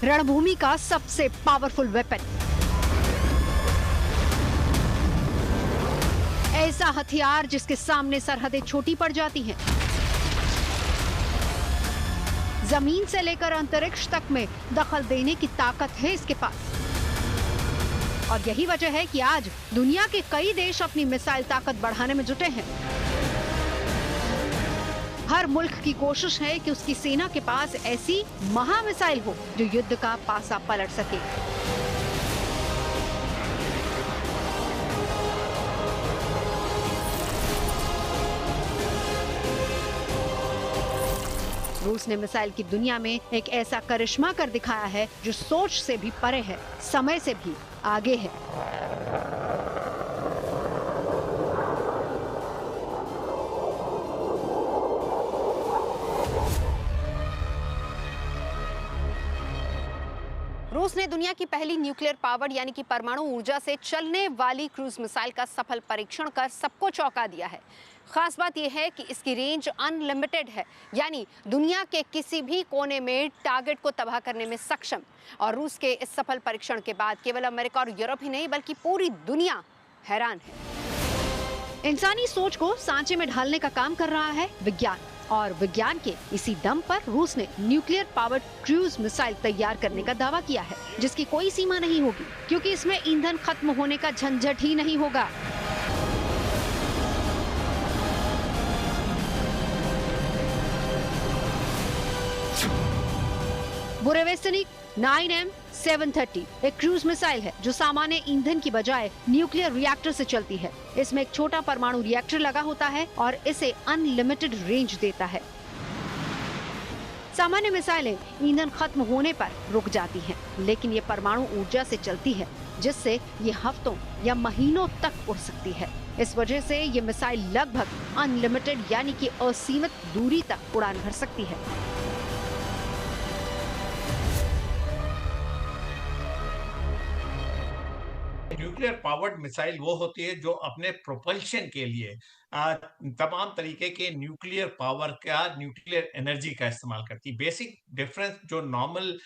रणभूमि का सबसे पावरफुल वेपन। ऐसा हथियार जिसके सामने सरहदें छोटी पड़ जाती हैं। जमीन से लेकर अंतरिक्ष तक में दखल देने की ताकत है इसके पास। और यही वजह है कि आज दुनिया के कई देश अपनी मिसाइल ताकत बढ़ाने में जुटे हैं। हर मुल्क की कोशिश है कि उसकी सेना के पास ऐसी महा मिसाइल हो जो युद्ध का पासा पलट सके। रूस ने मिसाइल की दुनिया में एक ऐसा करिश्मा कर दिखाया है जो सोच से भी परे है, समय से भी आगे है। रूस ने दुनिया की पहली न्यूक्लियर पावर्ड यानी कि परमाणु ऊर्जा से चलने वाली क्रूज मिसाइल का सफल परीक्षण कर सबको चौंका दिया है। खास बात यह है कि इसकी रेंज अनलिमिटेड है, यानी दुनिया के किसी भी कोने में टारगेट को तबाह करने में सक्षम। और रूस के इस सफल परीक्षण के बाद केवल अमेरिका और यूरोप ही नहीं बल्कि पूरी दुनिया हैरान है। इंसानी सोच को सांचे में ढालने का काम कर रहा है विज्ञान, और विज्ञान के इसी दम पर रूस ने न्यूक्लियर पावर्ड क्रूज मिसाइल तैयार करने का दावा किया है, जिसकी कोई सीमा नहीं होगी, क्योंकि इसमें ईंधन खत्म होने का झंझट ही नहीं होगा। बुरेवेस्टनिक 9M730 एक क्रूज मिसाइल है जो सामान्य ईंधन की बजाय न्यूक्लियर रिएक्टर से चलती है। इसमें एक छोटा परमाणु रिएक्टर लगा होता है और इसे अनलिमिटेड रेंज देता है। सामान्य मिसाइलें ईंधन खत्म होने पर रुक जाती हैं, लेकिन ये परमाणु ऊर्जा से चलती है, जिससे ये हफ्तों या महीनों तक उड़ सकती है। इस वजह से ये मिसाइल लगभग अनलिमिटेड यानी कि असीमित दूरी तक उड़ान भर सकती है। न्यूक्लियर पावर्ड मिसाइल वो होती है जो अपने प्रोपल्शन के लिए तमाम तरीके के न्यूक्लियर पावर का, न्यूक्लियर एनर्जी का इस्तेमाल करती है। बेसिक डिफरेंस जो नॉर्मल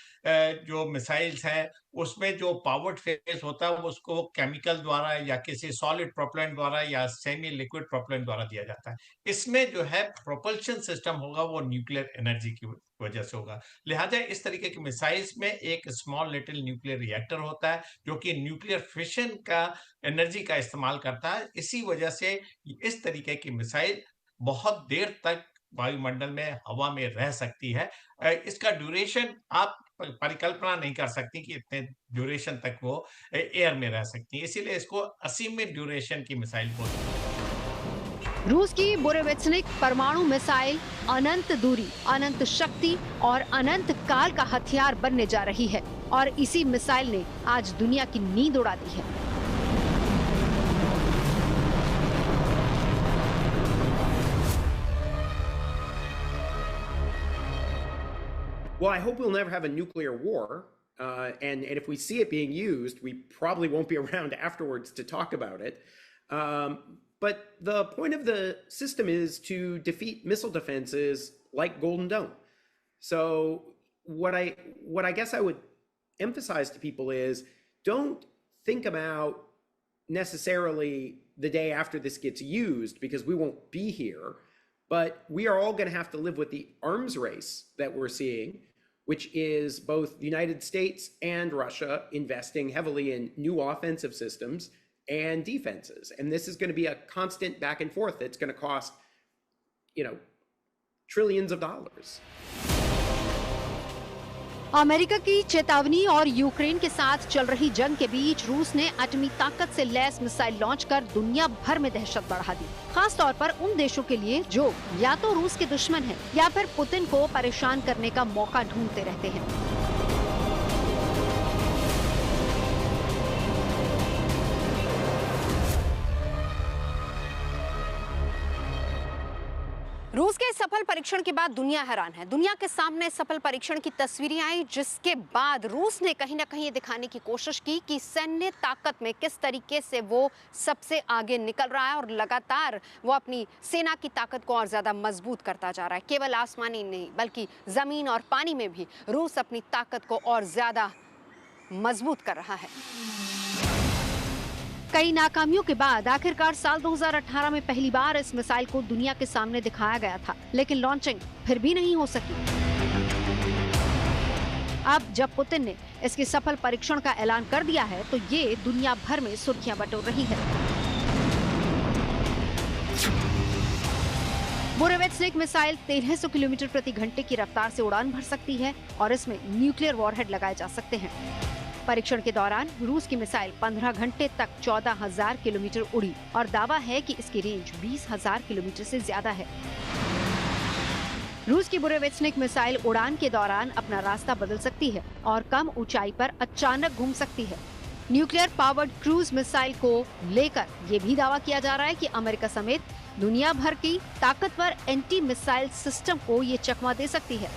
जो मिसाइल्स हैं उसमें जो पावर्ड फेज होता है वो उसको केमिकल द्वारा या किसी सॉलिड प्रोपेलेंट द्वारा या सेमी लिक्विड प्रोपेलेंट द्वारा दिया जाता है। इसमें जो है प्रोपल्शन सिस्टम होगा वो न्यूक्लियर एनर्जी की वजह से होगा। लिहाजा इस तरीके की मिसाइल्स में एक स्मॉल लिटिल न्यूक्लियर रिएक्टर होता है जो कि न्यूक्लियर फिशन का एनर्जी का इस्तेमाल करता है। इसी वजह से इस तरीके की मिसाइल बहुत देर तक वायुमंडल में, हवा में रह सकती है। इसका ड्यूरेशन आप परिकल्पना नहीं कर सकती कि इतने ड्यूरेशन तक वो एयर में रह सकती है, इसीलिए इसको असीमित ड्यूरेशन की मिसाइल बोलते हैं। रूस की बुरेवेत्सनिक परमाणु मिसाइल अनंत दूरी, अनंत शक्ति और अनंत काल का हथियार बनने जा रही है, और इसी मिसाइल ने आज दुनिया की नींद उड़ा दी है। Well, I hope we'll never have a nuclear war. And if we see it being used, we probably won't be around afterwards to talk about it. But the point of the system is to defeat missile defenses like Golden Dome. So what I guess I would emphasize to people is don't think about necessarily the day after this gets used, because we won't be here. But we are all going to have to live with the arms race that we're seeing, which is both the United States and Russia investing heavily in new offensive systems and defenses. And this is going to be a constant back and forth that's going to cost, trillions of dollars. America की चेतावनी और Ukraine के साथ चल रही जंग के बीच रूस ने एटमी ताकत से लैस मिसाइल लॉन्च कर दुनिया भर में दहशत बढ़ा दी, खास तौर पर उन देशों के लिए जो या तो रूस के दुश्मन हैं या फिर पुतिन को परेशान करने का मौका ढूंढते रहते हैं। रूस के सफल परीक्षण के बाद दुनिया हैरान है। दुनिया के सामने सफल परीक्षण की तस्वीरें आई, जिसके बाद रूस ने कहीं ना कहीं ये दिखाने की कोशिश की कि सैन्य ताकत में किस तरीके से वो सबसे आगे निकल रहा है और लगातार वो अपनी सेना की ताकत को और ज्यादा मजबूत करता जा रहा है। केवल आसमानी नहीं बल्कि जमीन और पानी में भी रूस अपनी ताकत को और ज्यादा मजबूत कर रहा है। कई नाकामियों के बाद आखिरकार साल 2018 में पहली बार इस मिसाइल को दुनिया के सामने दिखाया गया था, लेकिन लॉन्चिंग फिर भी नहीं हो सकी। अब जब पुतिन ने इसके सफल परीक्षण का ऐलान कर दिया है, तो ये दुनिया भर में सुर्खियां बटोर रही है। बुरेवित्सनिक मिसाइल 1300 किलोमीटर प्रति घंटे की रफ्तार से उड़ान भर सकती है और इसमें न्यूक्लियर वॉरहेड लगाए जा सकते हैं। परीक्षण के दौरान रूस की मिसाइल 15 घंटे तक 14,000 किलोमीटर उड़ी और दावा है कि इसकी रेंज 20,000 किलोमीटर से ज्यादा है। रूस की बुरेवित्सनिक मिसाइल उड़ान के दौरान अपना रास्ता बदल सकती है और कम ऊंचाई पर अचानक घूम सकती है। न्यूक्लियर पावर्ड क्रूज मिसाइल को लेकर ये भी दावा किया जा रहा है कि अमेरिका समेत दुनिया भर की ताकतवर एंटी मिसाइल सिस्टम को ये चकमा दे सकती है।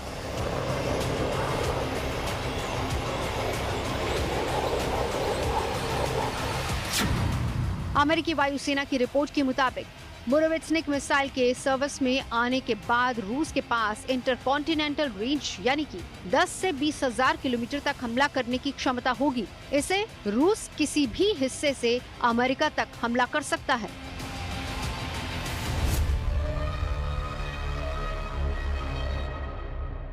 अमेरिकी वायुसेना की रिपोर्ट के मुताबिक बुरेवित्सनिक मिसाइल के सर्विस में आने के बाद रूस के पास इंटरकॉन्टिनेंटल रेंज यानी कि 10 से 20,000 किलोमीटर तक हमला करने की क्षमता होगी। इसे रूस किसी भी हिस्से से अमेरिका तक हमला कर सकता है।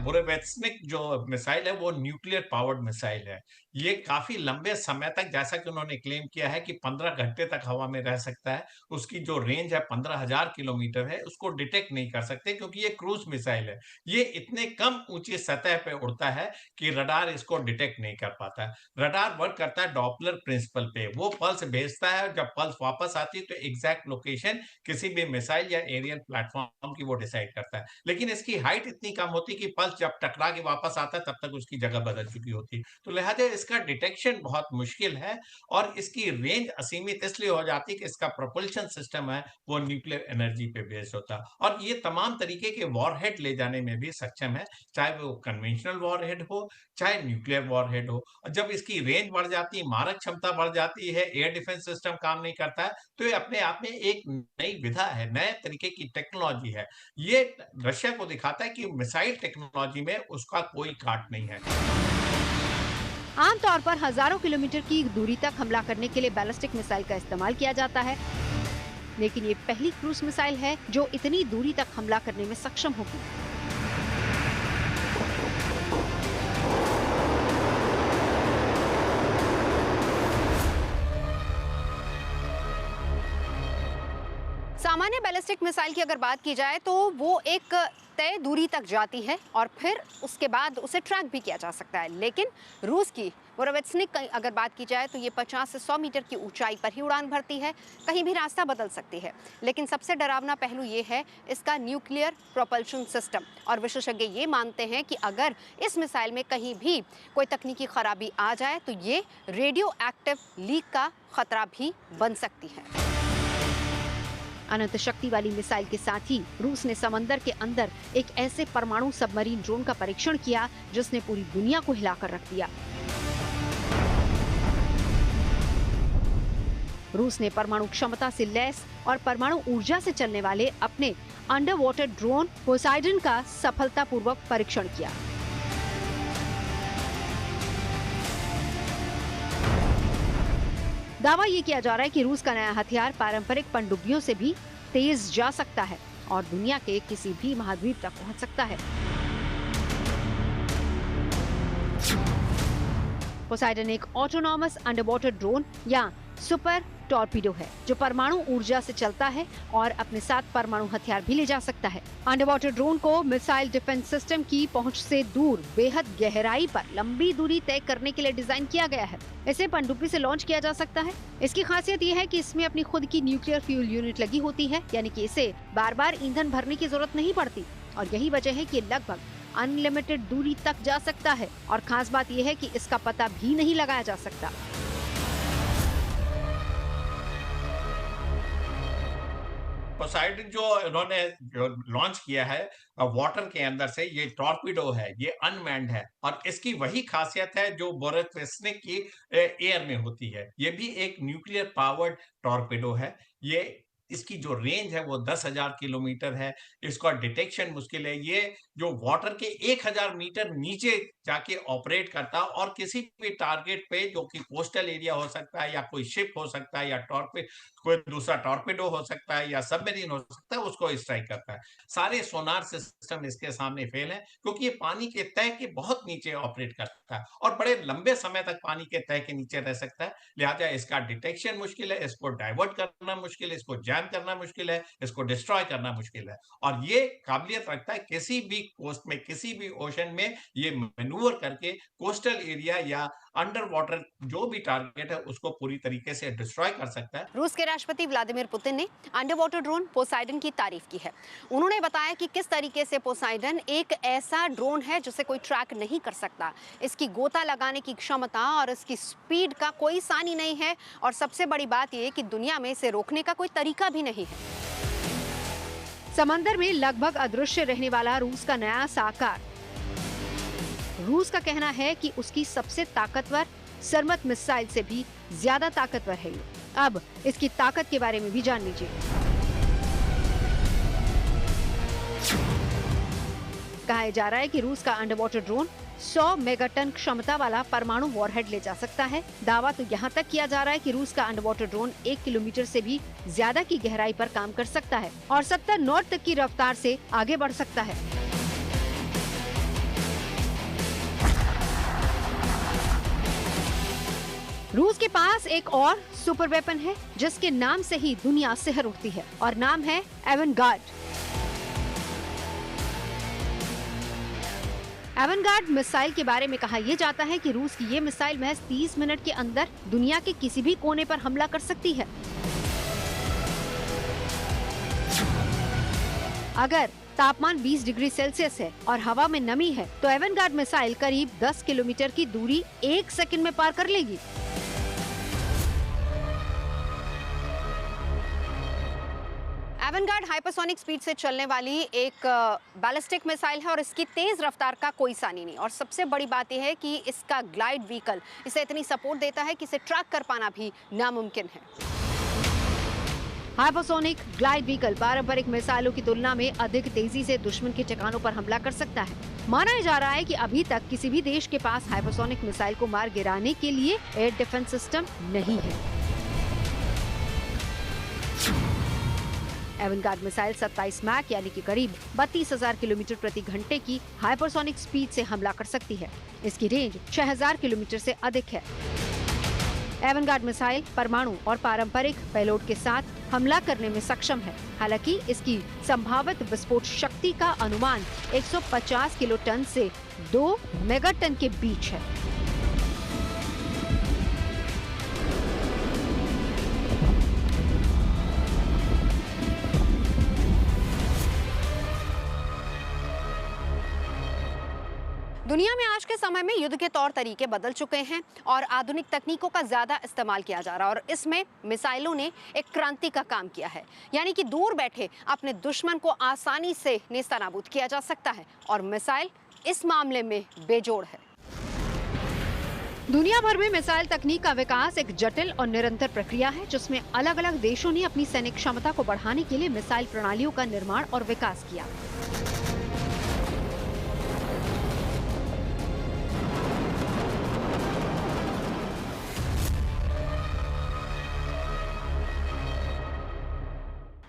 बुरेवित्सनिक जो मिसाइल है वो न्यूक्लियर पावर्ड मिसाइल है। ये काफी लंबे समय तक, जैसा कि उन्होंने क्लेम किया है कि 15 घंटे तक हवा में रह सकता है। उसकी जो रेंज है 15,000 किलोमीटर है, उसको डिटेक्ट नहीं कर सकते क्योंकि ये क्रूज मिसाइल है। ये इतने कम ऊंची सतह पे उड़ता है कि रडार इसको डिटेक्ट नहीं कर पाता है। रडार वर्क करता है डॉपलर प्रिंसिपल पे। वो पल्स भेजता है, जब पल्स वापस आती है तो एग्जैक्ट लोकेशन किसी भी मिसाइल या एरियल प्लेटफॉर्म की वो डिसाइड करता है। लेकिन इसकी हाइट इतनी कम होती है कि पल्स जब टकरा के वापस आता है तब तक उसकी जगह बदल चुकी होती, तो लिहाजा इसका डिटेक्शन बहुत मुश्किल है और इसकी रेंज असीमित इसलिए हो जाती है कि इसका प्रोपल्शन सिस्टम है वो न्यूक्लियर एनर्जी पे बेस्ड होता है और ये तमाम तरीके के वॉरहेड ले जाने में भी सक्षम है, चाहे वो कन्वेंशनल वॉरहेड हो चाहे न्यूक्लियर वॉरहेड हो। और जब इसकी रेंज बढ़ जाती है, मारक क्षमता बढ़ जाती है, एयर डिफेंस सिस्टम काम नहीं करता है, तो ये अपने आप में एक नई विधा है, नए तरीके की टेक्नोलॉजी है। ये रशिया को दिखाता है कि मिसाइल टेक्नोलॉजी में उसका कोई काट नहीं है। आमतौर पर हजारों किलोमीटर की दूरी तक हमला करने के लिए बैलिस्टिक मिसाइल का इस्तेमाल किया जाता है, लेकिन ये पहली क्रूज मिसाइल है जो इतनी दूरी तक हमला करने में सक्षम होगी। सामान्य बैलिस्टिक मिसाइल की अगर बात की जाए तो वो एक तय दूरी तक जाती है और फिर उसके बाद उसे ट्रैक भी किया जा सकता है, लेकिन रूस की बुरेवित्सनिक अगर बात की जाए तो ये 50 से 100 मीटर की ऊंचाई पर ही उड़ान भरती है, कहीं भी रास्ता बदल सकती है। लेकिन सबसे डरावना पहलू ये है इसका न्यूक्लियर प्रोपल्शन सिस्टम, और विशेषज्ञ ये मानते हैं कि अगर इस मिसाइल में कहीं भी कोई तकनीकी खराबी आ जाए तो ये रेडियो एक्टिव लीक का खतरा भी बन सकती है। अनंत शक्ति वाली मिसाइल के साथ ही रूस ने समंदर के अंदर एक ऐसे परमाणु सबमरीन ड्रोन का परीक्षण किया जिसने पूरी दुनिया को हिलाकर रख दिया। रूस ने परमाणु क्षमता से लैस और परमाणु ऊर्जा से चलने वाले अपने अंडर वाटर ड्रोन पोसाइडन का सफलतापूर्वक परीक्षण किया। दावा ये किया जा रहा है कि रूस का नया हथियार पारंपरिक पनडुब्बियों से भी तेज जा सकता है और दुनिया के किसी भी महाद्वीप तक पहुंच सकता है। पोसाइडन एक ऑटोनॉमस अंडरवाटर ड्रोन या सुपर टॉर्पीडो है जो परमाणु ऊर्जा से चलता है और अपने साथ परमाणु हथियार भी ले जा सकता है। अंडरवाटर ड्रोन को मिसाइल डिफेंस सिस्टम की पहुंच से दूर बेहद गहराई पर लंबी दूरी तय करने के लिए डिजाइन किया गया है। इसे पनडुब्बी से लॉन्च किया जा सकता है। इसकी खासियत ये है कि इसमें अपनी खुद की न्यूक्लियर फ्यूल यूनिट लगी होती है, यानी कि इसे बार बार ईंधन भरने की जरूरत नहीं पड़ती और यही वजह है कि लगभग अनलिमिटेड दूरी तक जा सकता है और खास बात यह है कि इसका पता भी नहीं लगाया जा सकता। पोसाइडन जो उन्होंने जो लॉन्च किया है वाटर के अंदर से, ये टॉर्पिडो है, ये अनमैन्ड है और इसकी वही खासियत है जो बोरेस्निक की एयर में होती है। ये भी एक न्यूक्लियर पावर्ड टॉर्पिडो है। ये इसकी जो रेंज है वो 10,000 किलोमीटर है। इसका डिटेक्शन मुश्किल है। ये जो वाटर के 1,000 मीटर नीचे जाके ऑपरेट करता है और किसी भी टारगेट पे जो कि कोस्टल एरिया हो सकता है या कोई शिप हो सकता है या कोई दूसरा टॉर्पेडो हो सकता है या सबमरीन हो सकता है, उसको स्ट्राइक करता है। सारे सोनार सिस्टम इसके सामने फेल है क्योंकि ये पानी के तह के बहुत नीचे ऑपरेट करता है और बड़े लंबे समय तक पानी के तह के नीचे रह सकता है। लिहाजा इसका डिटेक्शन मुश्किल है, इसको डाइवर्ट करना मुश्किल है, इसको जैम करना मुश्किल है, इसको डिस्ट्रॉय करना मुश्किल है और ये काबिलियत रखता है किसी भी कोस्ट में, किसी भी ओशन में ये मैन्यूवर करके कोस्टल एरिया या अंडर वाटर जो भी टारगेट है उसको पूरी तरीके से डिस्ट्रॉय कर सकता है। रूस के राष्ट्रपति व्लादिमीर पुतिन ने अंडर वाटर ड्रोन पोसाइडन की तारीफ की है। उन्होंने बताया कि किस तरीके से पोसाइडन एक ऐसा ड्रोन है जिसे कोई ट्रैक नहीं कर सकता। इसकी गोता लगाने की क्षमता और इसकी स्पीड का कोई सानी नहीं है और सबसे बड़ी बात यह कि दुनिया में इसे रोकने का कोई तरीका भी नहीं है। समंदर में लगभग अदृश्य रहने वाला रूस का नया साकार। रूस का कहना है कि उसकी सबसे ताकतवर सरमत मिसाइल से भी ज्यादा ताकतवर है ये। अब इसकी ताकत के बारे में भी जान लीजिए। कहा जा रहा है कि रूस का अंडर वाटर ड्रोन 100 मेगाटन क्षमता वाला परमाणु वॉरहेड ले जा सकता है। दावा तो यहाँ तक किया जा रहा है कि रूस का अंडर वाटर ड्रोन 1 किलोमीटर से भी ज्यादा की गहराई पर काम कर सकता है और 70 नॉट तक की रफ्तार से आगे बढ़ सकता है। रूस के पास एक और सुपर वेपन है जिसके नाम से ही दुनिया सिहर उठती है और नाम है एवनगार्ड। एवनगार्ड मिसाइल के बारे में कहा यह जाता है कि रूस की ये मिसाइल महज 30 मिनट के अंदर दुनिया के किसी भी कोने पर हमला कर सकती है। अगर तापमान 20 डिग्री सेल्सियस है और हवा में नमी है तो एवनगार्ड मिसाइल करीब 10 किलोमीटर की दूरी 1 सेकंड में पार कर लेगी। एवनगार्ड हाइपरसोनिक स्पीड से चलने वाली एक बैलिस्टिक मिसाइल है और इसकी तेज रफ्तार का कोई सानी नहीं और सबसे बड़ी बात यह है कि इसका ग्लाइड व्हीकल इसे इतनी सपोर्ट देता है कि इसे ट्रैक कर पाना भी नामुमकिन है। हाइपरसोनिक ग्लाइड व्हीकल पारंपरिक मिसाइलों की तुलना में अधिक तेजी से दुश्मन के ठिकानों पर हमला कर सकता है। माना जा रहा है कि अभी तक किसी भी देश के पास हाइपरसोनिक मिसाइल को मार गिराने के लिए एयर डिफेंस सिस्टम नहीं है। एवनगार्ड मिसाइल 27 मैक यानी कि करीब 32,000 किलोमीटर प्रति घंटे की हाइपरसोनिक स्पीड से हमला कर सकती है। इसकी रेंज 6,000 किलोमीटर से अधिक है। एवनगार्ड मिसाइल परमाणु और पारंपरिक पेलोड के साथ हमला करने में सक्षम है। हालांकि इसकी संभावित विस्फोट शक्ति का अनुमान 150 किलोटन से 2 मेगाटन के बीच है। दुनिया में आज के समय में युद्ध के तौर तरीके बदल चुके हैं और आधुनिक तकनीकों का ज्यादा इस्तेमाल किया जा रहा है और इसमें मिसाइलों ने एक क्रांति का काम किया है। यानी कि दूर बैठे अपने दुश्मन को आसानी से नेस्तनाबूद किया जा सकता है और मिसाइल इस मामले में बेजोड़ है। दुनिया भर में मिसाइल तकनीक का विकास एक जटिल और निरंतर प्रक्रिया है जिसमें अलग अलग देशों ने अपनी सैनिक क्षमता को बढ़ाने के लिए मिसाइल प्रणालियों का निर्माण और विकास किया।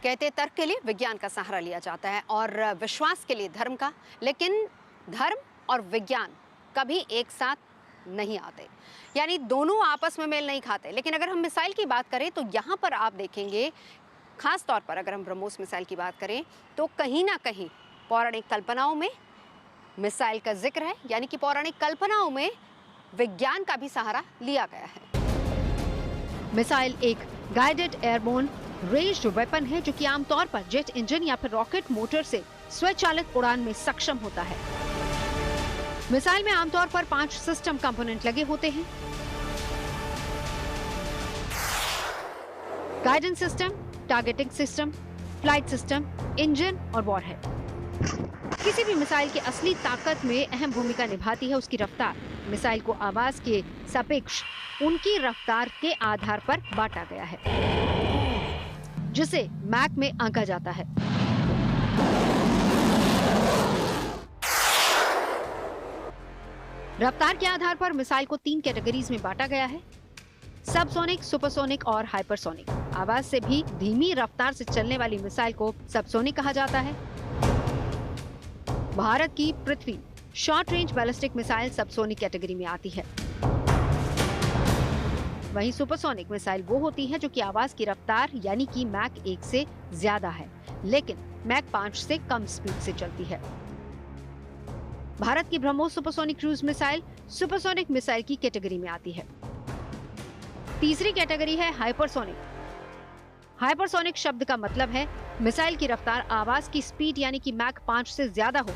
कहते तर्क के लिए विज्ञान का सहारा लिया जाता है और विश्वास के लिए धर्म का, लेकिन धर्म और विज्ञान कभी एक साथ नहीं आते, यानी दोनों आपस में मेल नहीं खाते। लेकिन अगर हम मिसाइल की बात करें तो यहाँ पर आप देखेंगे, खास तौर पर अगर हम ब्रह्मोस मिसाइल की बात करें तो कहीं ना कहीं पौराणिक कल्पनाओं में मिसाइल का जिक्र है, यानी कि पौराणिक कल्पनाओं में विज्ञान का भी सहारा लिया गया है। मिसाइल एक गाइडेड एयरबोर्न रेंज्ड वेपन है जो कि आमतौर पर जेट इंजन या फिर रॉकेट मोटर से स्वचालित उड़ान में सक्षम होता है। मिसाइल में आमतौर पर 5 सिस्टम कंपोनेंट लगे होते हैं। Guidance system, targeting system, flight system, engine और वॉरहेड। किसी भी मिसाइल की असली ताकत में अहम भूमिका निभाती है उसकी रफ्तार। मिसाइल को आवाज के सापेक्ष उनकी रफ्तार के आधार पर बांटा गया है, जिसे मैक में आंका जाता है। रफ्तार के आधार पर मिसाइल को 3 कैटेगरीज में बांटा गया है: सबसोनिक, सुपरसोनिक और हाइपरसोनिक। आवाज से भी धीमी रफ्तार से चलने वाली मिसाइल को सबसोनिक कहा जाता है। भारत की Prithvi short range ballistic missile subsonic category में आती है। वहीं सुपरसोनिक मिसाइल वो होती है जो कि आवाज की रफ्तार यानी कि मैक 1 से ज्यादा है, लेकिन मैक 5 से कम स्पीड से चलती है। भारत की BrahMos supersonic cruise missile supersonic missile की कैटेगरी में आती है। तीसरी कैटेगरी है हाइपरसोनिक। हाइपरसोनिक शब्द का मतलब है मिसाइल की रफ्तार आवाज की स्पीड यानी कि मैक 5 से ज्यादा हो।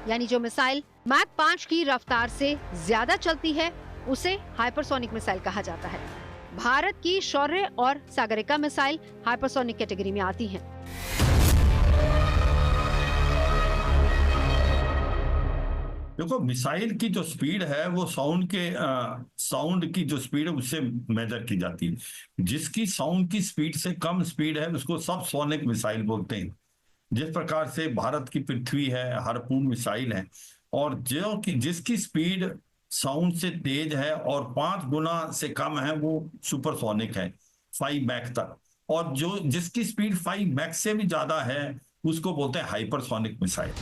यानी जो मिसाइल मैक 5 की रफ्तार से ज्यादा चलती है उसे हाइपरसोनिक मिसाइल कहा जाता है। भारत की शौर्य और सागरिका मिसाइल हाइपरसोनिक कैटेगरी में आती हैं। देखो, मिसाइल की जो स्पीड है वो साउंड की जो स्पीड है उससे मेजर की जाती है। जिसकी साउंड की स्पीड से कम स्पीड है उसको सबसोनिक मिसाइल बोलते हैं। जिस प्रकार से भारत की पृथ्वी है, हार्पून मिसाइल है, और जिसकी स्पीड साउंड से तेज है और 5 गुना से कम है वो सुपरसोनिक है, 5 मैक तक। और जिसकी स्पीड 5 मैक से भी ज्यादा है उसको बोलते हैं हाइपरसोनिक मिसाइल।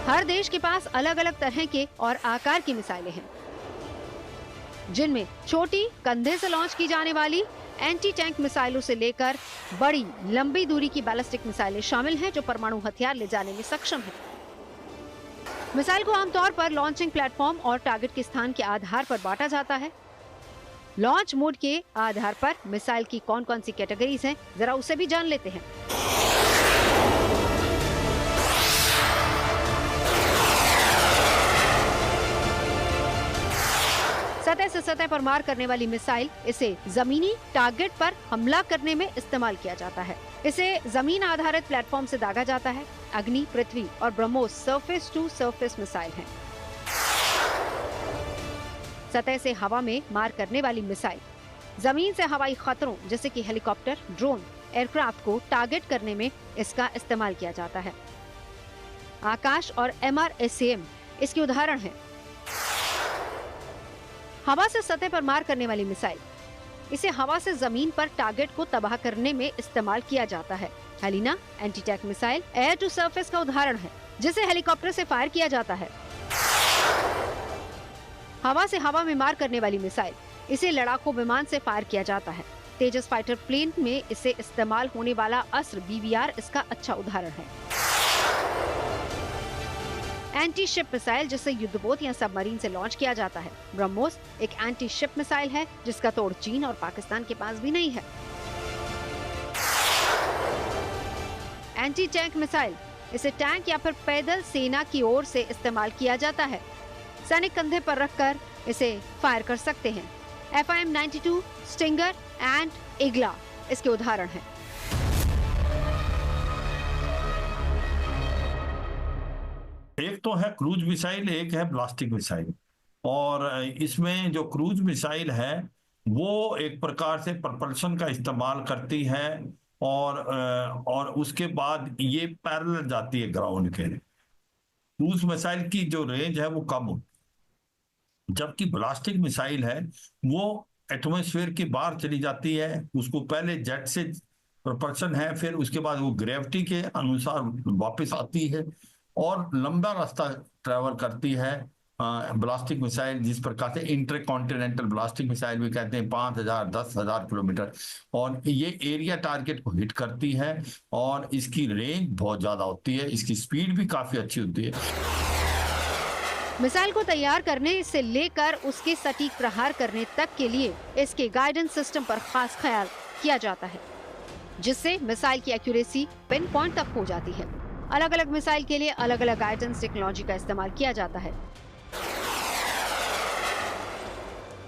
हर देश के पास अलग अलग तरह के और आकार की मिसाइलें हैं, जिनमें छोटी कंधे से लॉन्च की जाने वाली एंटी टैंक मिसाइलों से लेकर बड़ी लंबी दूरी की बैलिस्टिक मिसाइलें शामिल हैं जो परमाणु हथियार ले जाने में सक्षम हैं। मिसाइल को आमतौर पर लॉन्चिंग प्लेटफॉर्म और टारगेट के स्थान के आधार पर बांटा जाता है। लॉन्च मोड के आधार पर मिसाइल की कौन कौन सी कैटेगरीज हैं, जरा उसे भी जान लेते हैं। सतह से सतह पर मार करने वाली मिसाइल, इसे जमीनी टारगेट पर हमला करने में इस्तेमाल किया जाता है। इसे जमीन आधारित प्लेटफॉर्म से दागा जाता है। अग्नि, पृथ्वी और BrahMos surface to surface missile हैं। सतह से हवा में मार करने वाली मिसाइल जमीन से हवाई खतरों जैसे कि हेलीकॉप्टर, ड्रोन, एयरक्राफ्ट को टारगेट करने में इसका इस्तेमाल किया जाता है। आकाश और MRSAM इसके उदाहरण हैं। हवा से सतह पर मार करने वाली मिसाइल, इसे हवा से जमीन पर टारगेट को तबाह करने में इस्तेमाल किया जाता है। Helina anti tank missile air to surface का उदाहरण है, जिसे हेलीकॉप्टर से फायर किया जाता है। हवा से हवा में मार करने वाली मिसाइल, इसे लड़ाकू विमान से फायर किया जाता है। तेजस फाइटर प्लेन में इसे इस्तेमाल होने वाला अस्त्र BBR इसका अच्छा उदाहरण है। एंटी शिप मिसाइल, जिसे युद्धपोत या सबमरीन से लॉन्च किया जाता है। ब्रह्मोस एक एंटी शिप मिसाइल है जिसका तोड़ चीन और पाकिस्तान के पास भी नहीं है। एंटी टैंक मिसाइल, इसे टैंक या फिर पैदल सेना की ओर से इस्तेमाल किया जाता है। सैनिक कंधे पर रखकर इसे फायर कर सकते हैं। FIM-92, स्टिंगर एंड ईगला इसके उदाहरण हैं। एक तो है क्रूज मिसाइल, एक है ब्लास्टिक मिसाइल। और इसमें जो क्रूज मिसाइल है वो एक प्रकार से propulsion का इस्तेमाल करती है और उसके बाद ये पैरेलल जाती है ग्राउंड के। क्रूज मिसाइल की जो रेंज है वो कम होती है, जबकि ब्लास्टिक मिसाइल है वो एटमॉस्फेयर के बाहर चली जाती है। उसको पहले जेट से propulsion है, फिर उसके बाद वो ग्रेविटी के अनुसार वापस आती है और लंबा रास्ता ट्रैवल करती है। ब्लास्टिक मिसाइल, जिस प्रकार से इंटरकॉन्टिनेंटल ब्लास्टिक मिसाइल भी कहते हैं, 5000 10,000 किलोमीटर, और ये एरिया टारगेट को हिट करती है और इसकी रेंज बहुत ज्यादा होती है, इसकी स्पीड भी काफी अच्छी होती है। मिसाइल को तैयार करने से लेकर उसके सटीक प्रहार करने तक के लिए इसके गाइडेंस सिस्टम पर खास ख्याल किया जाता है, जिससे मिसाइल की एक्यूरेसी पिन पॉइंट तक हो जाती है। अलग अलग मिसाइल के लिए अलग अलग गाइडेंस टेक्नोलॉजी का इस्तेमाल किया जाता है।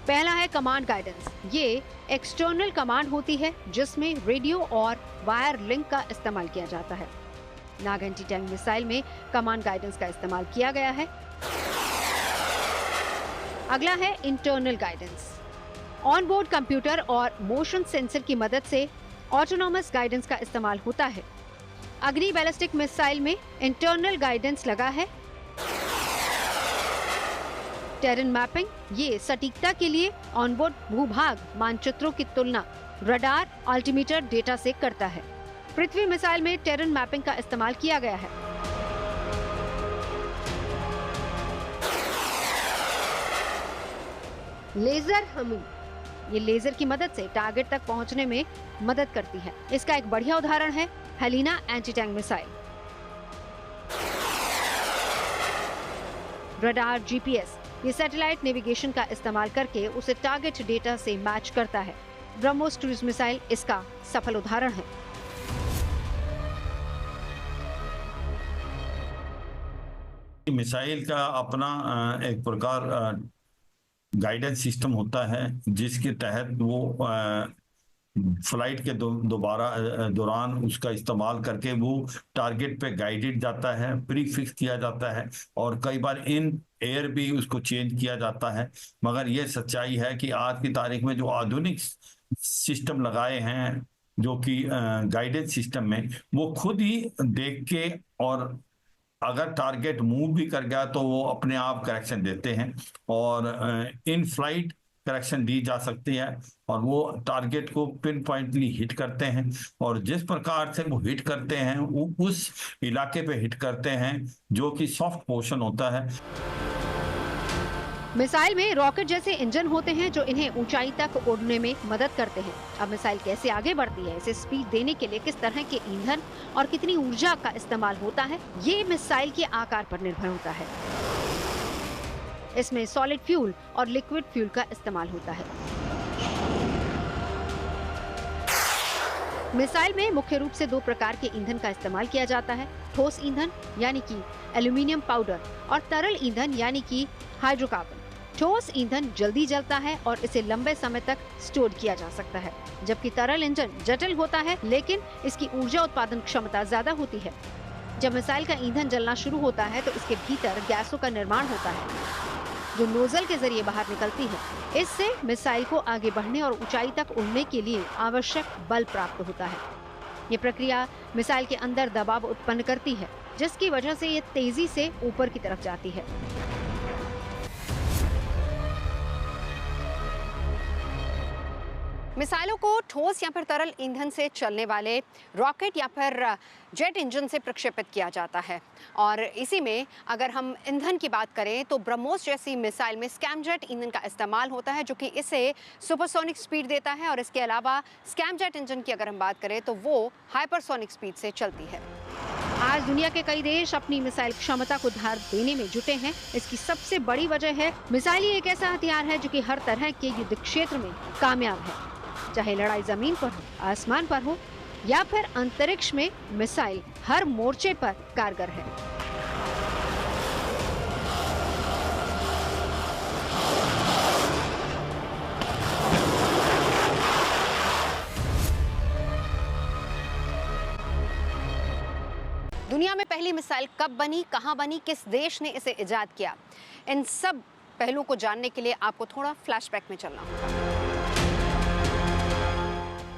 पहला है कमांड गाइडेंस। ये एक्सटर्नल कमांड होती है जिसमें रेडियो और वायर लिंक का इस्तेमाल किया जाता है। नाग एंटी टैंक मिसाइल में कमांड गाइडेंस का इस्तेमाल किया गया है। अगला है internal guidance. On board computer और मोशन सेंसर की मदद से ऑटोनॉमस गाइडेंस का इस्तेमाल होता है। अग्नि बैलिस्टिक मिसाइल में इंटरनल गाइडेंस लगा है। टेरेन मैपिंग, ये सटीकता के लिए ऑनबोर्ड भूभाग मानचित्रों की तुलना रडार अल्टीमीटर डेटा से करता है। पृथ्वी मिसाइल में टेरेन मैपिंग का इस्तेमाल किया गया है। लेजर हमिंग, ये लेजर की मदद से टारगेट तक पहुंचने में मदद करती है। इसका एक बढ़िया उदाहरण है Helina anti tank missile. Radar GPS, ये सैटेलाइट नेविगेशन का इस्तेमाल करके उसे टारगेट डेटा से मैच करता है। ब्रह्मोस क्रूज मिसाइल इसका सफल उदाहरण है। मिसाइल का अपना एक प्रकार गाइडेंस सिस्टम होता है जिसके तहत वो फ्लाइट के दौरान उसका इस्तेमाल करके वो टारगेट पे गाइडेड जाता है, प्री फिक्स किया जाता है और कई बार इन एयर भी उसको चेंज किया जाता है। मगर ये सच्चाई है कि आज की तारीख में जो आधुनिक सिस्टम लगाए हैं जो कि गाइडेंस सिस्टम में, वो खुद ही देख के और अगर टारगेट मूव भी कर गया तो वो अपने आप करेक्शन देते हैं और इन फ्लाइट करेक्शन दी जा सकती है और वो टारगेट को पिन पॉइंटली हिट करते हैं और जिस प्रकार से वो हिट करते हैं वो उस इलाके पे हिट करते हैं जो कि सॉफ्ट पोर्शन होता है। मिसाइल में रॉकेट जैसे इंजन होते हैं जो इन्हें ऊंचाई तक उड़ने में मदद करते हैं। अब मिसाइल कैसे आगे बढ़ती है, इसे स्पीड देने के लिए किस तरह के ईंधन और कितनी ऊर्जा का इस्तेमाल होता है, ये मिसाइल के आकार पर निर्भर होता है। इसमें सॉलिड फ्यूल और लिक्विड फ्यूल का इस्तेमाल होता है। मिसाइल में मुख्य रूप से 2 प्रकार के ईंधन का इस्तेमाल किया जाता है। ठोस ईंधन यानी कि एल्यूमिनियम पाउडर और तरल ईंधन यानी कि हाइड्रोकार्बन। ठोस ईंधन जल्दी जलता है और इसे लंबे समय तक स्टोर किया जा सकता है, जबकि तरल इंजन जटिल होता है लेकिन इसकी ऊर्जा उत्पादन क्षमता ज्यादा होती है। जब मिसाइल का ईंधन जलना शुरू होता है तो इसके भीतर गैसों का निर्माण होता है जो नोजल के जरिए बाहर निकलती है। इससे मिसाइल को आगे बढ़ने और ऊंचाई तक उड़ने के लिए आवश्यक बल प्राप्त होता है। ये प्रक्रिया मिसाइल के अंदर दबाव उत्पन्न करती है जिसकी वजह से ये तेजी से ऊपर की तरफ जाती है। मिसाइलों को ठोस या फिर तरल ईंधन से चलने वाले रॉकेट या फिर जेट इंजन से प्रक्षेपित किया जाता है और इसी में अगर हम ईंधन की बात करें तो ब्रह्मोस जैसी मिसाइल में स्कैमजेट ईंधन का इस्तेमाल होता है जो कि इसे सुपरसोनिक स्पीड देता है और इसके अलावा स्कैमजेट इंजन की अगर हम बात करें तो वो हाइपरसोनिक स्पीड से चलती है। आज दुनिया के कई देश अपनी मिसाइल क्षमता को धार देने में जुटे हैं। इसकी सबसे बड़ी वजह है मिसाइल एक ऐसा हथियार है जो कि हर तरह के युद्ध क्षेत्र में कामयाब है, चाहे लड़ाई जमीन पर हो, आसमान पर हो या फिर अंतरिक्ष में, मिसाइल हर मोर्चे पर कारगर है। दुनिया में पहली मिसाइल कब बनी, कहां बनी, किस देश ने इसे इजाद किया, इन सब पहलुओं को जानने के लिए आपको थोड़ा फ्लैशबैक में चलना होगा।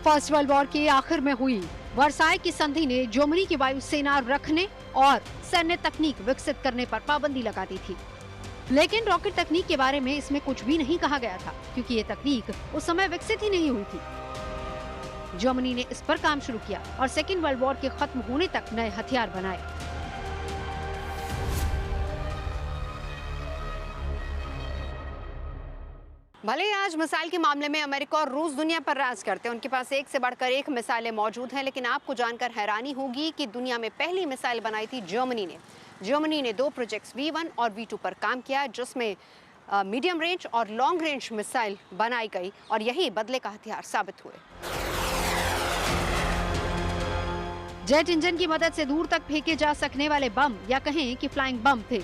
फर्स्ट वर्ल्ड वॉर के आखिर में हुई वर्साई की संधि ने जर्मनी की वायुसेना रखने और सैन्य तकनीक विकसित करने पर पाबंदी लगा दी थी, लेकिन रॉकेट तकनीक के बारे में इसमें कुछ भी नहीं कहा गया था क्योंकि ये तकनीक उस समय विकसित ही नहीं हुई थी। जर्मनी ने इस पर काम शुरू किया और सेकेंड वर्ल्ड वॉर के खत्म होने तक नए हथियार बनाए। भले ही आज मिसाइल के मामले में अमेरिका और रूस दुनिया पर राज करते हैं, उनके पास एक से बढ़कर एक मिसाइलें मौजूद हैं, लेकिन आपको जानकर हैरानी होगी कि दुनिया में पहली मिसाइल बनाई थी जर्मनी ने। जर्मनी ने 2 प्रोजेक्ट्स V1 और V2 पर काम किया जिसमें मीडियम रेंज और लॉन्ग रेंज मिसाइल बनाई गई और यही बदले का हथियार साबित हुए। जेट इंजन की मदद से दूर तक फेंके जा सकने वाले बम या कहें कि फ्लाइंग बम थे।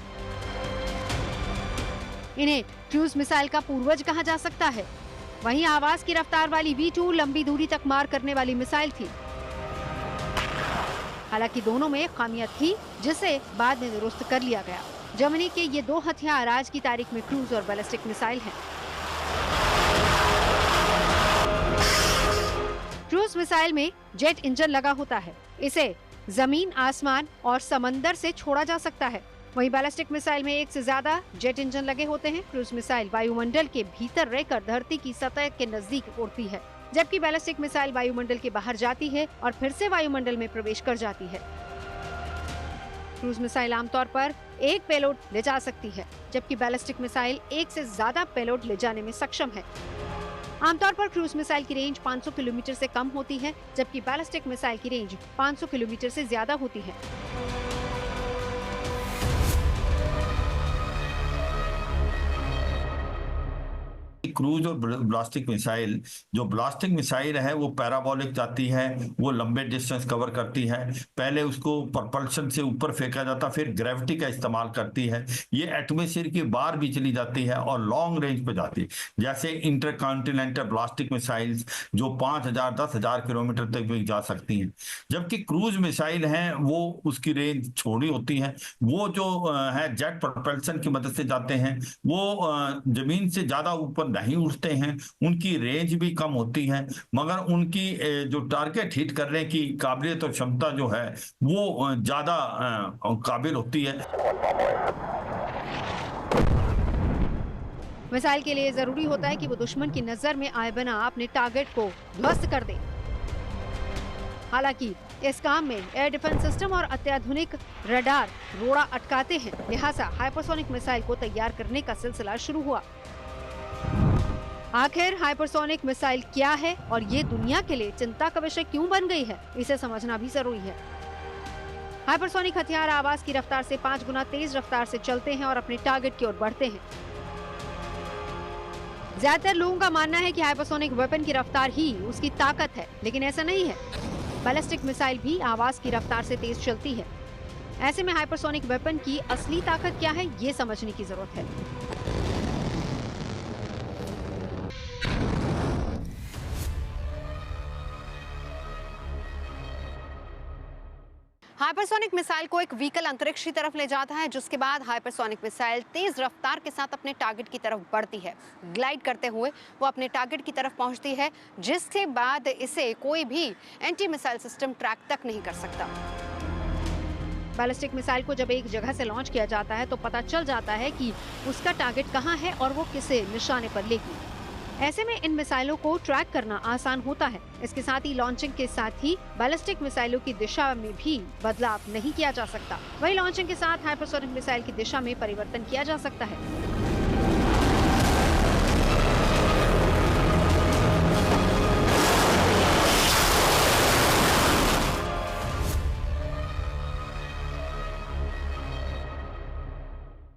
इन्हें क्रूज मिसाइल का पूर्वज कहा जा सकता है। वहीं आवाज की रफ्तार वाली V2 लंबी दूरी तक मार करने वाली मिसाइल थी। हालांकि दोनों में खामियां थी, जिसे बाद में दुरुस्त कर लिया गया। जर्मनी के ये दो हथियार आज की तारीख में क्रूज और बैलिस्टिक मिसाइल हैं। क्रूज मिसाइल में जेट इंजन लगा होता है। इसे जमीन, आसमान और समंदर से छोड़ा जा सकता है। वहीं बैलिस्टिक मिसाइल में एक से ज्यादा जेट इंजन लगे होते हैं। क्रूज मिसाइल वायुमंडल के भीतर रहकर धरती की सतह के नजदीक उड़ती है, जबकि बैलिस्टिक मिसाइल वायुमंडल के बाहर जाती है और फिर से वायुमंडल में प्रवेश कर जाती है। क्रूज मिसाइल आमतौर पर एक पेलोड ले जा सकती है, जबकि बैलिस्टिक मिसाइल एक से ज्यादा पेलोड ले जाने में सक्षम है। आमतौर पर क्रूज मिसाइल की रेंज 500 किलोमीटर से कम होती है, जबकि बैलिस्टिक मिसाइल की रेंज 500 किलोमीटर से ज्यादा होती है। क्रूज और ब्लास्टिक मिसाइल, जो ब्लास्टिक मिसाइल है वो पैराबोलिक जाती है, वो लंबे डिस्टेंस कवर करती है। पहले उसको propulsion से ऊपर फेंका जाता, फिर ग्रेविटी का इस्तेमाल करती है। ये एटमॉस्फेयर के बाहर भी चली जाती है और लॉन्ग रेंज पे जाती है, जैसे इंटरकॉन्टिनेंटल ब्लास्टिक मिसाइल्स जो 5000-10,000 किलोमीटर तक भी जा सकती हैं। जबकि क्रूज मिसाइल हैं वो उसकी रेंज छोटी होती है। वो जो है जेट प्रोपल्शन की मदद से जाते हैं, वो जमीन से ज्यादा ऊपर नहीं उठते हैं, उनकी रेंज भी कम होती है, मगर उनकी जो टारगेट हिट करने की काबिलियत और क्षमता जो है वो ज्यादा काबिल होती है। मिसाइल के लिए जरूरी होता है कि वो दुश्मन की नजर में आए बिना अपने टारगेट को ध्वस्त कर दे। हालांकि इस काम में एयर डिफेंस सिस्टम और अत्याधुनिक रडार रोड़ा अटकाते हैं, लिहाजा हाइपरसोनिक मिसाइल को तैयार करने का सिलसिला शुरू हुआ। आखिर हाइपरसोनिक मिसाइल क्या है और ये दुनिया के लिए चिंता का विषय क्यों बन गई है, इसे समझना भी जरूरी है। हाइपरसोनिक हथियार आवाज की रफ्तार से 5 गुना तेज रफ्तार से चलते हैं और अपने टारगेट की ओर बढ़ते हैं। ज्यादातर लोगों का मानना है कि हाइपरसोनिक वेपन की रफ्तार ही उसकी ताकत है, लेकिन ऐसा नहीं है। बैलिस्टिक मिसाइल भी आवाज की रफ्तार से तेज चलती है। ऐसे में हाइपरसोनिक वेपन की असली ताकत क्या है, ये समझने की जरूरत है। हाइपरसोनिक मिसाइल को एक व्हीकल अंतरिक्ष की तरफ ले जाता है, जिसके बाद हाइपरसोनिक मिसाइल तेज रफ्तार के साथ अपने टारगेट की तरफ बढ़ती है। ग्लाइड करते हुए वो अपने टारगेट की तरफ पहुंचती है, जिसके बाद इसे कोई भी एंटी मिसाइल सिस्टम ट्रैक तक नहीं कर सकता। बैलिस्टिक मिसाइल को जब एक जगह से लॉन्च किया जाता है तो पता चल जाता है कि उसका टारगेट कहां है और वो किसे निशाने पर लेगी। ऐसे में इन मिसाइलों को ट्रैक करना आसान होता है। इसके साथ ही लॉन्चिंग के साथ ही बैलिस्टिक मिसाइलों की दिशा में भी बदलाव नहीं किया जा सकता। वही लॉन्चिंग के साथ हाइपरसोनिक मिसाइल की दिशा में परिवर्तन किया जा सकता है।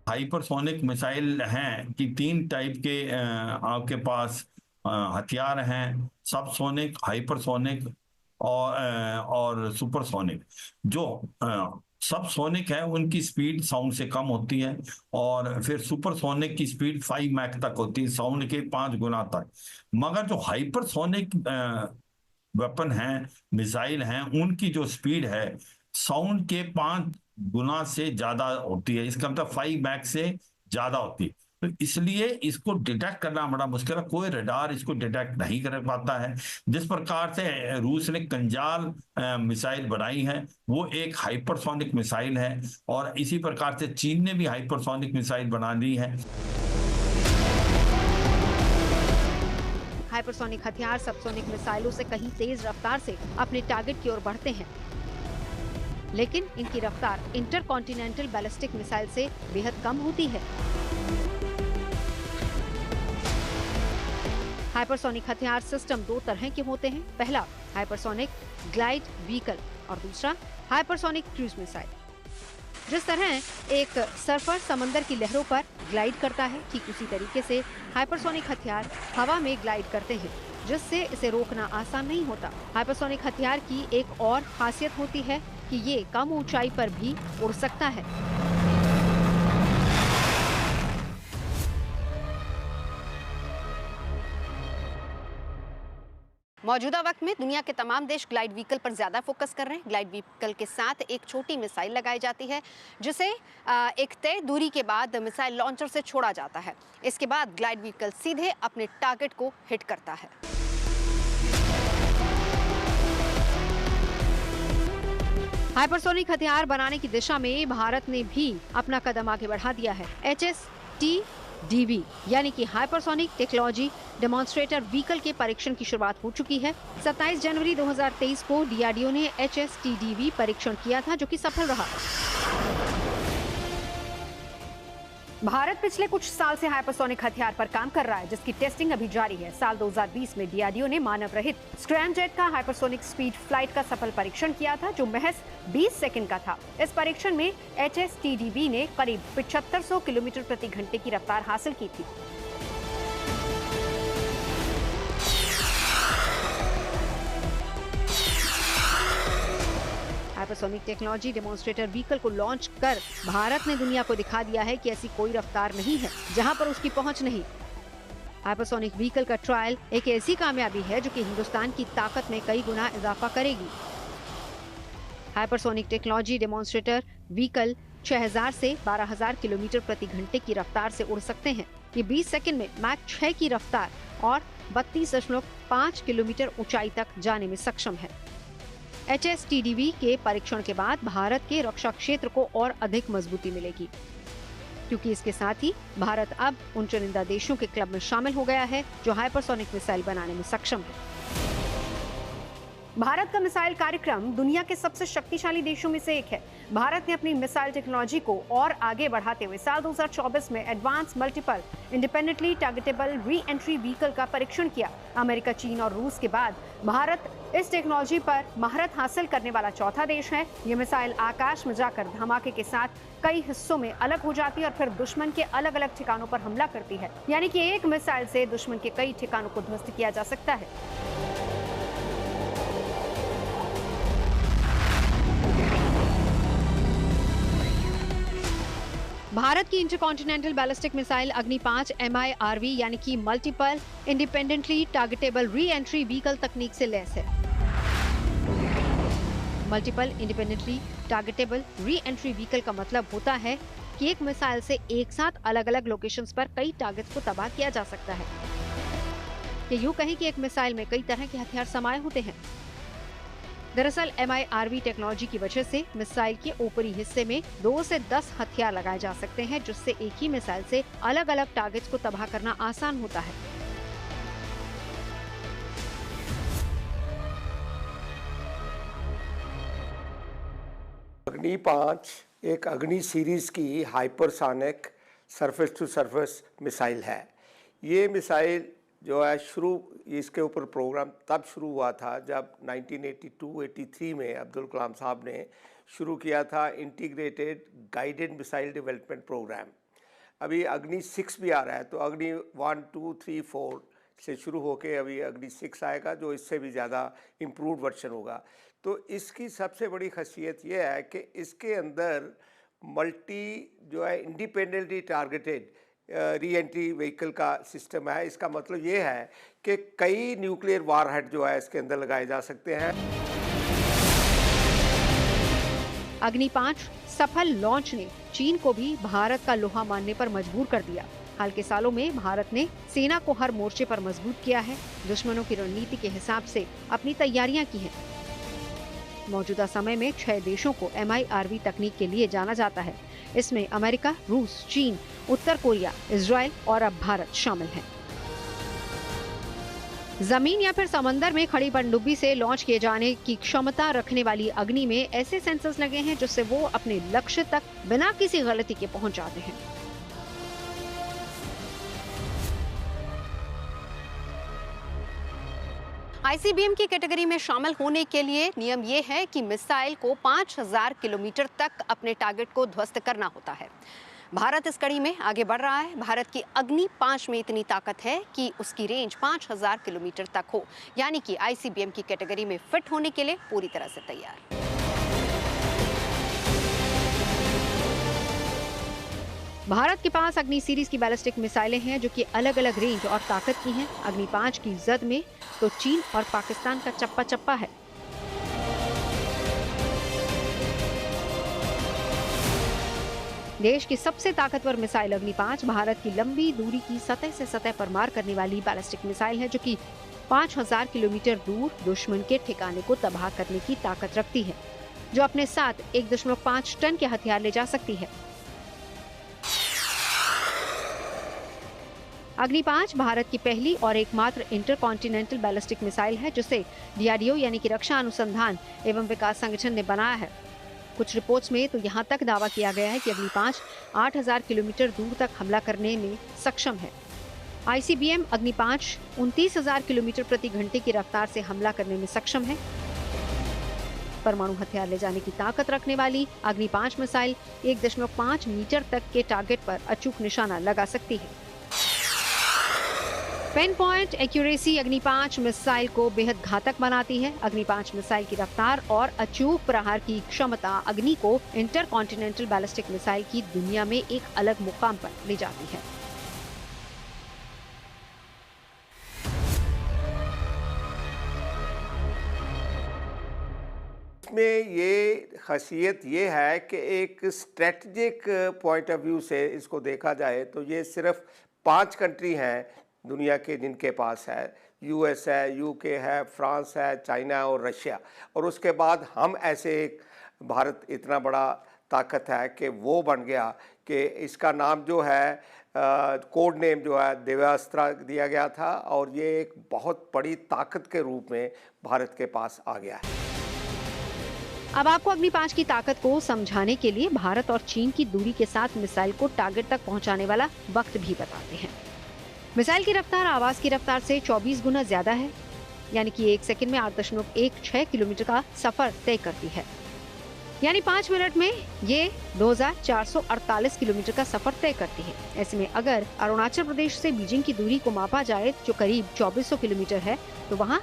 हाइपरसोनिक मिसाइल हैं कि 3 टाइप के आपके पास हथियार हैं, सबसोनिक, हाइपरसोनिक और सुपरसोनिक। जो सबसोनिक है उनकी स्पीड साउंड से कम होती है, और फिर सुपरसोनिक की स्पीड 5 मैक तक होती है, साउंड के 5 गुना तक। मगर जो हाइपरसोनिक वेपन हैं, मिसाइल हैं, उनकी जो स्पीड है साउंड के 5 गुना से ज्यादा होती है। इसका मतलब 5 मैक से ज्यादा होती है। तो इसलिए इसको डिटेक्ट करना बड़ा मुश्किल है, कोई रडार इसको डिटेक्ट नहीं कर पाता है। जिस प्रकार से रूस ने कंजाल मिसाइल बनाई है वो एक हाइपरसोनिक मिसाइल है, और इसी प्रकार से चीन ने भी हाइपरसोनिक मिसाइल बना ली है। हाइपरसोनिक हथियार सबसोनिक मिसाइलों से कहीं तेज रफ्तार से अपने टारगेट की ओर बढ़ते हैं, लेकिन इनकी रफ्तार इंटरकॉन्टिनेंटल बैलिस्टिक मिसाइल से बेहद कम होती है। हाइपरसोनिक हथियार सिस्टम 2 तरह के होते हैं। पहला हाइपरसोनिक ग्लाइड व्हीकल और दूसरा हाइपरसोनिक क्रूज मिसाइल। जिस तरह एक सर्फर समंदर की लहरों पर ग्लाइड करता है, ठीक उसी तरीके से हाइपरसोनिक हथियार हवा में ग्लाइड करते हैं, जिससे इसे रोकना आसान नहीं होता। हाइपरसोनिक हथियार की एक और खासियत होती है कि ये कम ऊंचाई पर भी उड़ सकता है। मौजूदा वक्त में दुनिया के तमाम देश ग्लाइड व्हीकल पर ज्यादा फोकस कर रहे हैं। ग्लाइड व्हीकल के साथ एक छोटी मिसाइल लगाई जाती है जिसे एक तय दूरी के बाद मिसाइल लॉन्चर से छोड़ा जाता है। इसके बाद ग्लाइड व्हीकल सीधे अपने टारगेट को हिट करता है। हाइपरसोनिक हथियार बनाने की दिशा में भारत ने भी अपना कदम आगे बढ़ा दिया है। HSTDV यानी कि हाइपरसोनिक टेक्नोलॉजी डेमोन्स्ट्रेटर व्हीकल के परीक्षण की शुरुआत हो चुकी है। 27 जनवरी 2023 को DRDO ने HSTDV परीक्षण किया था, जो कि सफल रहा। भारत पिछले कुछ साल से हाइपरसोनिक हथियार पर काम कर रहा है, जिसकी टेस्टिंग अभी जारी है। साल 2020 में DRDO ने मानव रहित स्क्रैमजेट का हाइपरसोनिक स्पीड फ्लाइट का सफल परीक्षण किया था, जो महज 20 सेकंड का था। इस परीक्षण में HSTDV ने करीब 7500 किलोमीटर प्रति घंटे की रफ्तार हासिल की थी। हाइपरसोनिक टेक्नोलॉजी डेमोन्स्ट्रेटर व्हीकल को लॉन्च कर भारत ने दुनिया को दिखा दिया है कि ऐसी कोई रफ्तार नहीं है जहां पर उसकी पहुंच नहीं। हाइपरसोनिक व्हीकल का ट्रायल एक ऐसी कामयाबी है जो कि हिंदुस्तान की ताकत में कई गुना इजाफा करेगी। हाइपरसोनिक टेक्नोलॉजी डेमोन्स्ट्रेटर व्हीकल 6000 से 12000 किलोमीटर प्रति घंटे की रफ्तार से उड़ सकते हैं। ये 20 सेकंड में मैक 6 की रफ्तार और 32.5 किलोमीटर ऊंचाई तक जाने में सक्षम है। HSTDV के परीक्षण के बाद भारत के रक्षा क्षेत्र को और अधिक मजबूती मिलेगी, क्योंकि इसके साथ ही भारत अब उन चुनिंदा देशों के क्लब में शामिल हो गया है जो हाइपरसोनिक मिसाइल बनाने में सक्षम है। भारत का मिसाइल कार्यक्रम दुनिया के सबसे शक्तिशाली देशों में से एक है। भारत ने अपनी मिसाइल टेक्नोलॉजी को और आगे बढ़ाते हुए साल 2024 में advance multiple independently targetable re entry vehicle का परीक्षण किया। अमेरिका, चीन और रूस के बाद भारत इस टेक्नोलॉजी पर महारत हासिल करने वाला चौथा देश है। ये मिसाइल आकाश में जाकर धमाके के साथ कई हिस्सों में अलग हो जाती है और फिर दुश्मन के अलग अलग ठिकानों पर हमला करती है। यानी कि एक मिसाइल से दुश्मन के कई ठिकानों को ध्वस्त किया जा सकता है। भारत की इंटरकॉन्टिनेंटल बैलिस्टिक मिसाइल अग्नि 5 MIRV यानी कि multiple independently targetable re entry vehicle तकनीक से लैस है। Multiple independently targetable re entry vehicle का मतलब होता है कि एक मिसाइल से एक साथ अलग अलग लोकेशंस पर कई टारगेट्स को तबाह किया जा सकता है। ये यूं कहें कि एक मिसाइल में कई तरह के हथियार समाये होते हैं। दरअसल MIRV टेक्नोलॉजी की वजह से मिसाइल के ऊपरी हिस्से में 2 से 10 हथियार लगाए जा सकते हैं, जिससे एक ही मिसाइल से अलग अलग टारगेट्स को तबाह करना आसान होता है। अग्नि 5 एक अग्नि सीरीज की hypersonic surface to surface missile है। ये मिसाइल जो है इसके ऊपर प्रोग्राम तब शुरू हुआ था जब 1982-83 में अब्दुल कलाम साहब ने शुरू किया था integrated guided missile development programme. अभी अग्नि 6 भी आ रहा है, तो अग्नि 1, 2, 3, 4 से शुरू होके अभी अग्नि 6 आएगा, जो इससे भी ज़्यादा इम्प्रूव्ड वर्जन होगा। तो इसकी सबसे बड़ी खासियत ये है कि इसके अंदर मल्टी जो है independently targeted re entry vehicle का सिस्टम है। इसका मतलब ये है कि कई न्यूक्लियर वारहेड जो है इसके अंदर लगाए जा सकते हैं। अग्नि 5 सफल लॉन्च ने चीन को भी भारत का लोहा मानने पर मजबूर कर दिया। हाल के सालों में भारत ने सेना को हर मोर्चे पर मजबूत किया है, दुश्मनों की रणनीति के हिसाब से अपनी तैयारियां की हैं। मौजूदा समय में 6 देशों को MIRV तकनीक के लिए जाना जाता है। इसमें अमेरिका, रूस, चीन, उत्तर कोरिया, इजराइल और अब भारत शामिल हैं। जमीन या फिर समंदर में खड़ी पनडुब्बी से लॉन्च किए जाने की क्षमता रखने वाली अग्नि में ऐसे सेंसर्स लगे हैं जिससे वो अपने लक्ष्य तक बिना किसी गलती के पहुंच जाते हैं। ICBM की कैटेगरी में शामिल होने के लिए नियम ये है कि मिसाइल को 5000 किलोमीटर तक अपने टारगेट को ध्वस्त करना होता है। भारत इस कड़ी में आगे बढ़ रहा है। भारत की अग्नि 5 में इतनी ताकत है कि उसकी रेंज 5000 किलोमीटर तक हो, यानी कि ICBM की कैटेगरी में फिट होने के लिए पूरी तरह से तैयार। भारत के पास अग्नि सीरीज की बैलिस्टिक मिसाइलें हैं जो कि अलग अलग रेंज और ताकत की हैं। अग्नि 5 की जद में तो चीन और पाकिस्तान का चप्पा चप्पा है। देश की सबसे ताकतवर मिसाइल अग्नि 5 भारत की लंबी दूरी की सतह से सतह पर मार करने वाली बैलिस्टिक मिसाइल है जो कि 5000 किलोमीटर दूर दुश्मन के ठिकाने को तबाह करने की ताकत रखती है, जो अपने साथ 1.5 टन के हथियार ले जा सकती है। अग्नि 5 भारत की पहली और एकमात्र इंटरकॉन्टिनेंटल बैलिस्टिक मिसाइल है जिसे DRDO यानी कि रक्षा अनुसंधान एवं विकास संगठन ने बनाया है। कुछ रिपोर्ट्स में तो यहाँ तक दावा किया गया है कि अग्नि 5 8000 किलोमीटर दूर तक हमला करने में सक्षम है। ICBM अग्नि 5 29,000 किलोमीटर प्रति घंटे की रफ्तार से हमला करने में सक्षम है। परमाणु हथियार ले जाने की ताकत रखने वाली अग्नि 5 मिसाइल 1.5 मीटर तक के टारगेट पर अचूक निशाना लगा सकती है। पेन पॉइंट एक्यूरेसी अग्नि 5 मिसाइल को बेहद घातक बनाती है। अग्नि 5 मिसाइल की रफ्तार और अचूक प्रहार की क्षमता अग्नि को इंटरकॉन्टिनेंटल बैलिस्टिक मिसाइल की दुनिया में एक अलग मुकाम पर ले जाती है। इसमें ये खासियत ये है कि एक स्ट्रेटजिक पॉइंट ऑफ व्यू से इसको देखा जाए तो ये सिर्फ 5 कंट्री हैं दुनिया के जिनके पास है। US है, UK है, फ्रांस है, चाइना और रशिया, और उसके बाद हम ऐसे एक भारत इतना बड़ा ताकत है कि वो बन गया कि इसका नाम जो है कोड नेम जो है देवास्त्र दिया गया था, और ये एक बहुत बड़ी ताकत के रूप में भारत के पास आ गया है। अब आपको अग्नि 5 की ताकत को समझाने के लिए भारत और चीन की दूरी के साथ मिसाइल को टारगेट तक पहुंचाने वाला वक्त भी बताते हैं। मिसाइल की रफ्तार आवाज की रफ्तार से 24 गुना ज्यादा है, यानी कि 1 सेकंड में 8.16 किलोमीटर का सफर तय करती है। यानी 5 मिनट में ये 2448 किलोमीटर का सफर तय करती है। ऐसे में अगर अरुणाचल प्रदेश से बीजिंग की दूरी को मापा जाए जो करीब 2400 किलोमीटर है, तो वहाँ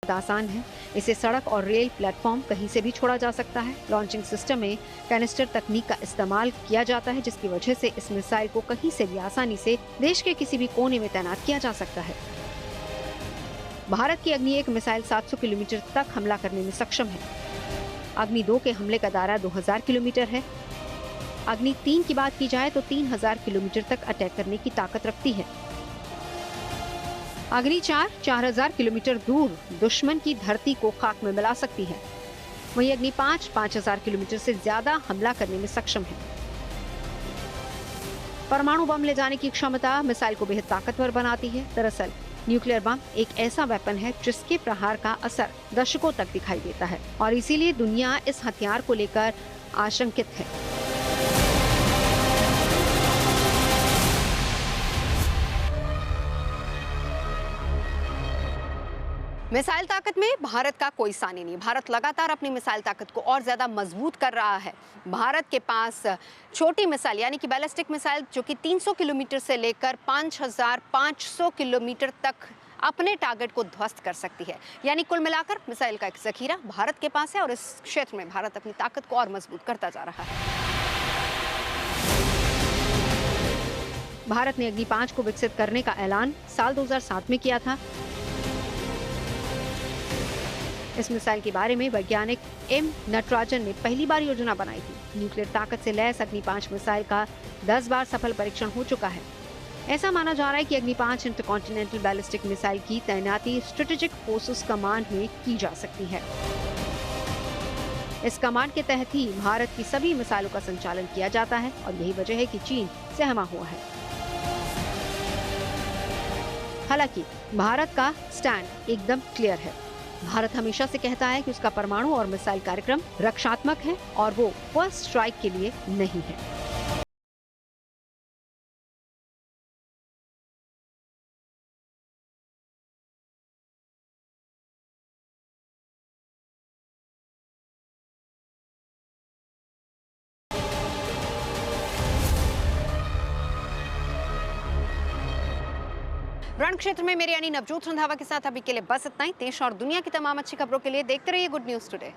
आसान है। इसे सड़क और रेल प्लेटफॉर्म कहीं से भी छोड़ा जा सकता है। लॉन्चिंग सिस्टम में कैनिस्टर तकनीक का इस्तेमाल किया जाता है, जिसकी वजह से इस मिसाइल को कहीं से भी आसानी से देश के किसी भी कोने में तैनात किया जा सकता है। भारत की अग्नि 1 मिसाइल 700 किलोमीटर तक हमला करने में सक्षम है। अग्नि 2 के हमले का दायरा 2000 किलोमीटर है। अग्नि 3 की बात की जाए तो 3000 किलोमीटर तक अटैक करने की ताकत रखती है। अग्नि 4 4000 किलोमीटर दूर दुश्मन की धरती को खाक में मिला सकती है। वहीं अग्नि 5 5000 किलोमीटर से ज्यादा हमला करने में सक्षम है। परमाणु बम ले जाने की क्षमता मिसाइल को बेहद ताकतवर बनाती है। दरअसल न्यूक्लियर बम एक ऐसा वेपन है जिसके प्रहार का असर दशकों तक दिखाई देता है, और इसीलिए दुनिया इस हथियार को लेकर आशंकित है। मिसाइल ताकत में भारत का कोई सानी नहीं। भारत लगातार अपनी मिसाइल ताकत को और ज्यादा मजबूत कर रहा है। भारत के पास छोटी मिसाइल यानी कि बैलिस्टिक मिसाइल जो कि 300 किलोमीटर से लेकर 5500 किलोमीटर तक अपने टारगेट को ध्वस्त कर सकती है। यानी कुल मिलाकर मिसाइल का एक जखीरा भारत के पास है, और इस क्षेत्र में भारत अपनी ताकत को और मजबूत करता जा रहा है। भारत ने अग्नि 5 को विकसित करने का ऐलान साल 2007 में किया था। इस मिसाइल के बारे में वैज्ञानिक M नटराजन ने पहली बार योजना बनाई थी। न्यूक्लियर ताकत से लैस अग्नि 5 मिसाइल का 10 बार सफल परीक्षण हो चुका है। ऐसा माना जा रहा है कि अग्नि 5 इंटरकॉन्टिनेंटल बैलिस्टिक मिसाइल की तैनाती स्ट्रेटेजिक फोर्सेस कमांड में की जा सकती है। इस कमांड के तहत ही भारत की सभी मिसाइलों का संचालन किया जाता है, और यही वजह है कि चीन सहमा हुआ है। हालांकि भारत का स्टैंड एकदम क्लियर है। भारत हमेशा से कहता है कि उसका परमाणु और मिसाइल कार्यक्रम रक्षात्मक है, और वो फर्स्ट स्ट्राइक के लिए नहीं है। रण क्षेत्र में मेरे यानी नवजोत रंधावा के साथ अभी के लिए बस इतना ही। देश और दुनिया की तमाम अच्छी खबरों के लिए देखते रहिए गुड न्यूज टुडे।